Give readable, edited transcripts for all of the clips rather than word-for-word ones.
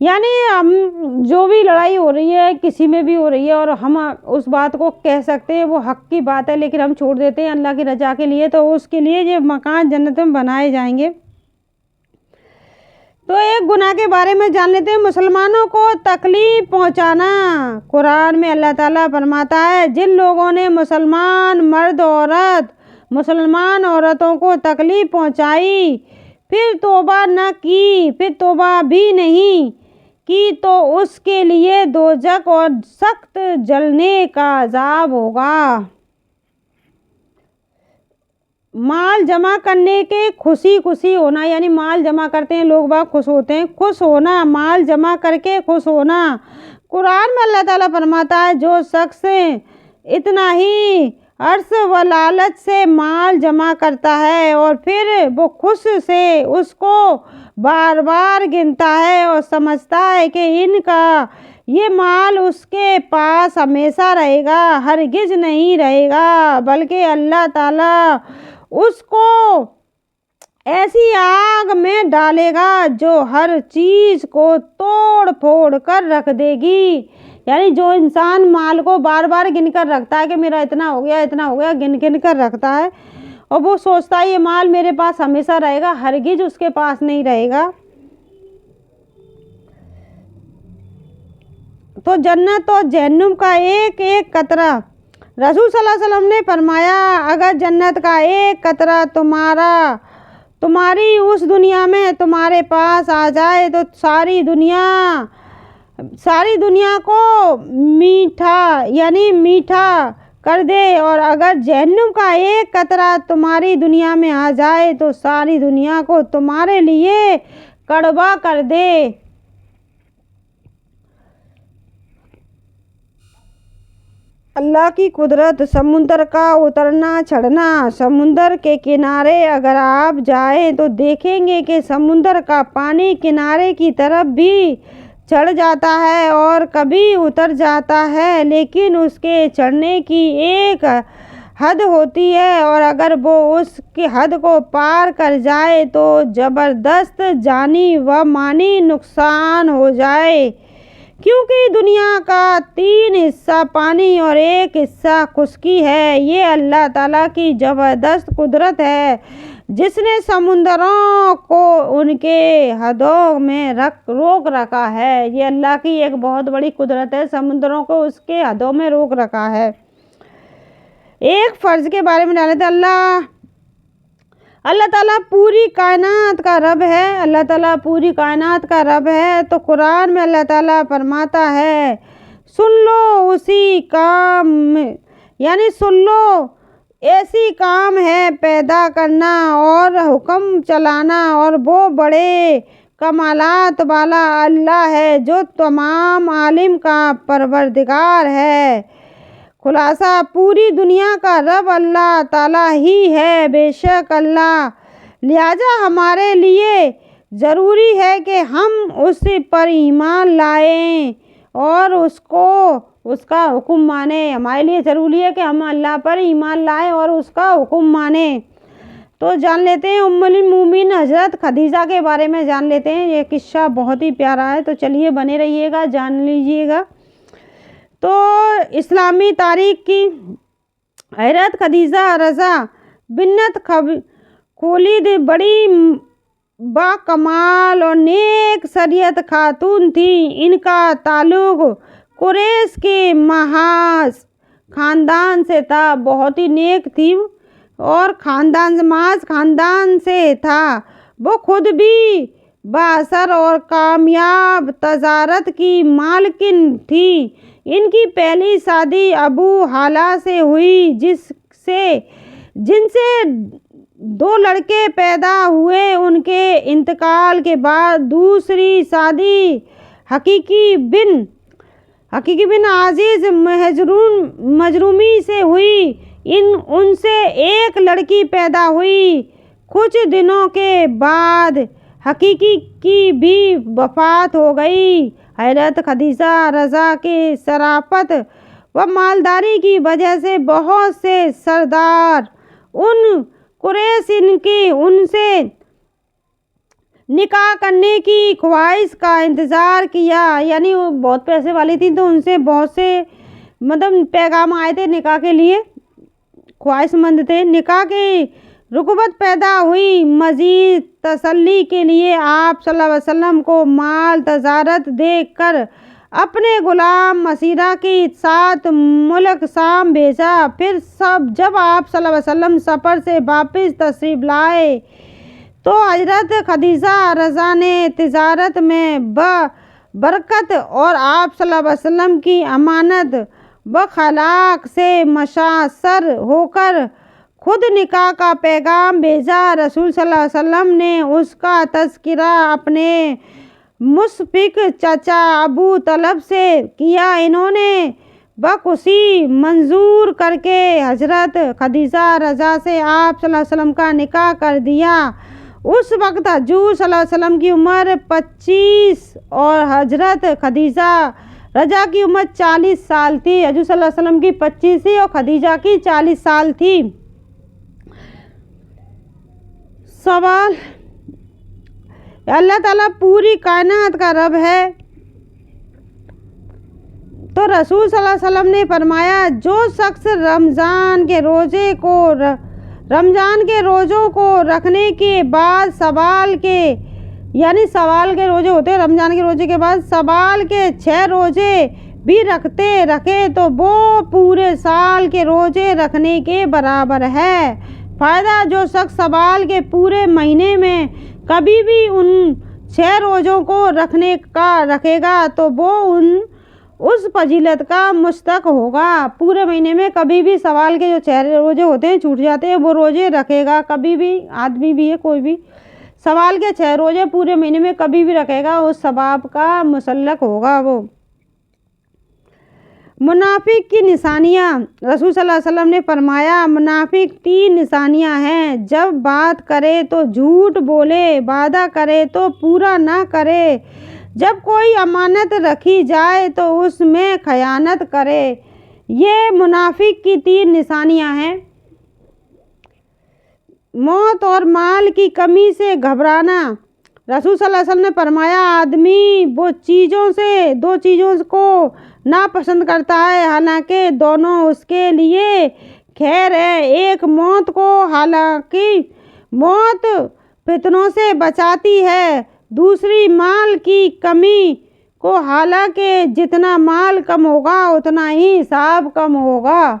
یعنی ہم جو بھی لڑائی ہو رہی ہے کسی میں بھی ہو رہی ہے اور ہم اس بات کو کہہ سکتے ہیں وہ حق کی بات ہے، لیکن ہم چھوڑ دیتے ہیں اللہ کی رضا کے لیے، تو اس کے لیے یہ مکان جنت میں بنائے جائیں گے۔ تو ایک گناہ کے بارے میں جان لیتے ہیں، مسلمانوں کو تکلیف پہنچانا۔ قرآن میں اللہ تعالیٰ فرماتا ہے جن لوگوں نے مسلمان عورتوں کو تکلیف پہنچائی، پھر توبہ نہ کی، پھر توبہ بھی نہیں کی، تو اس کے لیے دوزخ اور سخت جلنے کا عذاب ہوگا۔ مال جمع کرنے کے خوشی ہونا، یعنی مال جمع کرتے ہیں لوگ باگ خوش ہوتے ہیں، خوش ہونا، مال جمع کر کے خوش ہونا۔ قرآن میں اللہ تعالیٰ فرماتا ہے جو شخص اتنا ہی عرص و لالچ سے مال جمع کرتا ہے اور پھر وہ خوش سے اس کو بار بار گنتا ہے اور سمجھتا ہے کہ ان کا یہ مال اس کے پاس ہمیشہ رہے گا، ہرگز نہیں رہے گا، بلکہ اللہ تعالیٰ اس کو ایسی آگ میں ڈالے گا جو ہر چیز کو توڑ پھوڑ کر رکھ دے گی۔ یعنی جو انسان مال کو بار بار گن کر رکھتا ہے کہ میرا اتنا ہو گیا گن کر رکھتا ہے اور وہ سوچتا ہے یہ مال میرے پاس ہمیشہ رہے گا، ہرگز اس کے پاس نہیں رہے گا۔ تو جنت اور جہنم کا ایک ایک قطرہ، رسول صلی اللہ علیہ وسلم نے فرمایا اگر جنت کا ایک قطرہ تمہاری اس دنیا میں تمہارے پاس آ جائے تو ساری دنیا کو میٹھا کر دے، اور اگر جہنم کا ایک قطرہ تمہاری دنیا میں آ جائے تو ساری دنیا کو تمہارے لیے کڑوا کر دے۔ اللہ کی قدرت، سمندر کا اترنا چڑھنا۔ سمندر کے کنارے اگر آپ جائیں تو دیکھیں گے کہ سمندر کا پانی کنارے کی طرف بھی چڑھ جاتا ہے اور کبھی اتر جاتا ہے، لیکن اس کے چڑھنے کی ایک حد ہوتی ہے، اور اگر وہ اس کی حد کو پار کر جائے تو زبردست جانی و مالی نقصان ہو جائے، کیونکہ دنیا کا 3 حصہ پانی اور 1 حصہ خشکی ہے۔ یہ اللہ تعالیٰ کی زبردست قدرت ہے جس نے سمندروں کو ان کے حدوں میں روک رکھا ہے۔ یہ اللہ کی ایک بہت بڑی قدرت ہے، سمندروں کو اس کے حدوں میں روک رکھا ہے۔ ایک فرض کے بارے میں جانتے ہیں، اللہ تعالیٰ پوری کائنات کا رب ہے، اللہ تعالیٰ پوری کائنات کا رب ہے۔ تو قرآن میں اللہ تعالیٰ فرماتا ہے سن لو ایسی کام ہے پیدا کرنا اور حکم چلانا، اور وہ بڑے کمالات والا اللہ ہے جو تمام عالم کا پروردگار ہے۔ خلاصہ پوری دنیا کا رب اللہ تعالیٰ ہی ہے، بے شک اللہ، لہٰذا ہمارے لیے ضروری ہے کہ ہم اس پر ایمان لائیں اور اس کا حکم مانیں۔ ہمارے لیے ضروری ہے کہ ہم اللہ پر ایمان لائیں اور اس کا حکم مانیں۔ تو جان لیتے ہیں ام المومنین حضرت خدیجہ کے بارے میں جان لیتے ہیں، یہ قصہ بہت ہی پیارا ہے، تو چلیے بنے رہیے گا، جان لیجیے گا۔ تو اسلامی تاریخ کی حضرت خدیجہ رضا بنت خولد بڑی با کمال اور نیک شریعت خاتون تھی۔ ان کا تعلق قریش کے محاذ خاندان سے تھا، بہت ہی نیک تھی اور محاذ خاندان سے تھا۔ وہ خود بھی بااثر اور کامیاب تجارت کی مالکن تھی۔ ان کی پہلی شادی ابو حالہ سے ہوئی جن سے 2 لڑکے پیدا ہوئے۔ ان کے انتقال کے بعد دوسری شادی حقیقی بن عزیز مجرومی سے ہوئی۔ ان سے 1 لڑکی پیدا ہوئی۔ کچھ دنوں کے بعد حقیقی کی بھی وفات ہو گئی۔ حضرت خدیجہ رضا کے شرافت و مالداری کی وجہ سے بہت سے سردار قریش ان سے نکاح کرنے کی خواہش کا انتظار کیا، یعنی وہ بہت پیسے والی تھی تو ان سے بہت سے پیغام آئے تھے نکاح کے لیے، خواہش مند تھے۔ نکاح کی رغبت پیدا ہوئی۔ مزید تسلی کے لیے آپ صلی اللہ علیہ وسلم کو مال تجارت دیکھ کر اپنے غلام مسیرہ کے ساتھ ملک شام بھیجا۔ پھر جب آپ صلی اللہ علیہ وسلم سفر سے واپس تشریف لائے تو حضرت خدیجہ رضا نے تجارت میں برکت اور آپ صلی اللہ علیہ وسلم کی امانت بخلاق سے متاثر ہو کر خود نکاح کا پیغام بھیجا۔ رسول صلی اللہ علیہ وسلم نے اس کا تذکرہ اپنے مشفق چچا ابو طلحہ سے کیا۔ انہوں نے بخوشی منظور کر کے حضرت خدیجہ رضا سے آپ صلی اللہ علیہ وسلم کا نکاح کر دیا۔ اس وقت حضور صلی اللہ علیہ وسلم کی عمر 25 اور حضرت خدیجہ رضا کی عمر 40 سال تھی۔ حضور صلی اللہ علیہ وسلم کی 25 تھی اور خدیجہ کی 40 سال تھی۔ سوال: اللہ تعالیٰ پوری کائنات کا رب ہے تو رسول صلی اللہ علیہ وسلم نے فرمایا جو شخص رمضان کے روزوں کو رکھنے کے بعد سوال کے روزے ہوتے ہیں، رمضان کے روزے کے بعد سوال کے 6 روزے بھی رکھے تو وہ پورے سال کے روزے رکھنے کے برابر ہے۔ فائدہ: جو شخص سوال کے پورے مہینے میں کبھی بھی ان 6 روزوں کو رکھے گا تو وہ اس فضیلت کا مستحق ہوگا۔ پورے مہینے میں کبھی بھی سوال کے جو 6 روزے ہوتے ہیں چھوٹ جاتے ہیں، وہ روزے رکھے گا، کبھی بھی آدمی بھی ہے کوئی بھی سوال کے 6 روزے پورے مہینے میں کبھی بھی رکھے گا، اس ثواب کا مستحق ہوگا وہ۔ منافق کی نشانیاں: رسول صلی اللہ علیہ وسلم نے فرمایا منافق 3 نشانیاں ہیں۔ جب بات کرے تو جھوٹ بولے، وعدہ کرے تو پورا نہ کرے، جب کوئی امانت رکھی جائے تو اس میں خیانت کرے۔ یہ منافق کی 3 نشانیاں ہیں۔ موت اور مال کی کمی سے گھبرانا: رسول صلی اللہ علیہ وسلم نے فرمایا آدمی دو چیزوں کو ناپسند کرتا ہے حالانکہ دونوں اس کے لیے خیر ہے۔ ایک موت کو، حالانکہ موت فتنوں سے بچاتی ہے۔ دوسری مال کی کمی کو، حالانکہ جتنا مال کم ہوگا اتنا ہی حساب کم ہوگا۔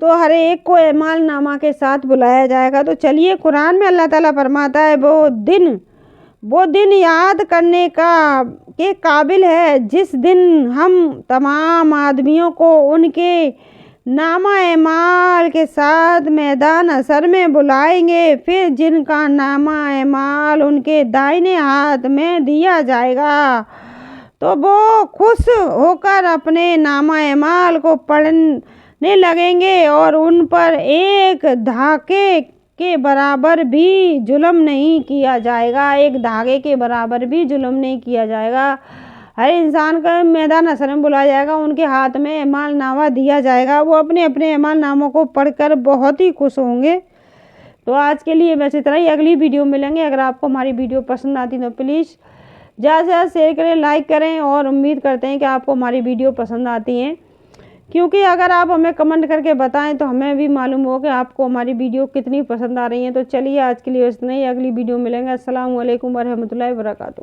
تو ہر ایک کو اعمال نامہ کے ساتھ بلایا جائے گا۔ تو چلیے، قرآن میں اللہ تعالیٰ فرماتا ہے وہ دن یاد کرنے کے قابل ہے جس دن ہم تمام آدمیوں کو ان کے نامہ اعمال کے ساتھ میدان حشر میں بلائیں گے، پھر جن کا نامہ اعمال ان کے دائیں ہاتھ میں دیا جائے گا تو وہ خوش ہو کر اپنے نامہ اعمال کو پڑھنے لگیں گے اور ان پر ایک دھاگے کے برابر بھی ظلم نہیں کیا جائے گا۔ ایک دھاگے کے برابر بھی ظلم نہیں کیا جائے گا۔ ہر انسان کا میدان حشر میں بلایا جائے گا، ان کے ہاتھ میں اعمال نامہ دیا جائے گا، وہ اپنے اعمال ناموں کو پڑھ کر بہت ہی خوش ہوں گے۔ تو آج کے لیے بس اتنا ہی، اگلی ویڈیو ملیں گے۔ اگر آپ کو ہماری ویڈیو پسند آتی تو پلیز زیادہ سے زیادہ شیئر کریں، لائک کریں، اور امید کرتے ہیں کہ آپ کو ہماری ویڈیو پسند آتی ہیں، کیونکہ اگر آپ ہمیں کمنٹ کر کے بتائیں تو ہمیں بھی معلوم ہو کہ آپ کو ہماری ویڈیو کتنی پسند آ رہی ہیں۔ تو چلیے، آج کے لیے اتنا ہی، اگلی ویڈیو ملیں گے۔ السلام علیکم ورحمۃ اللہ وبرکاتہ۔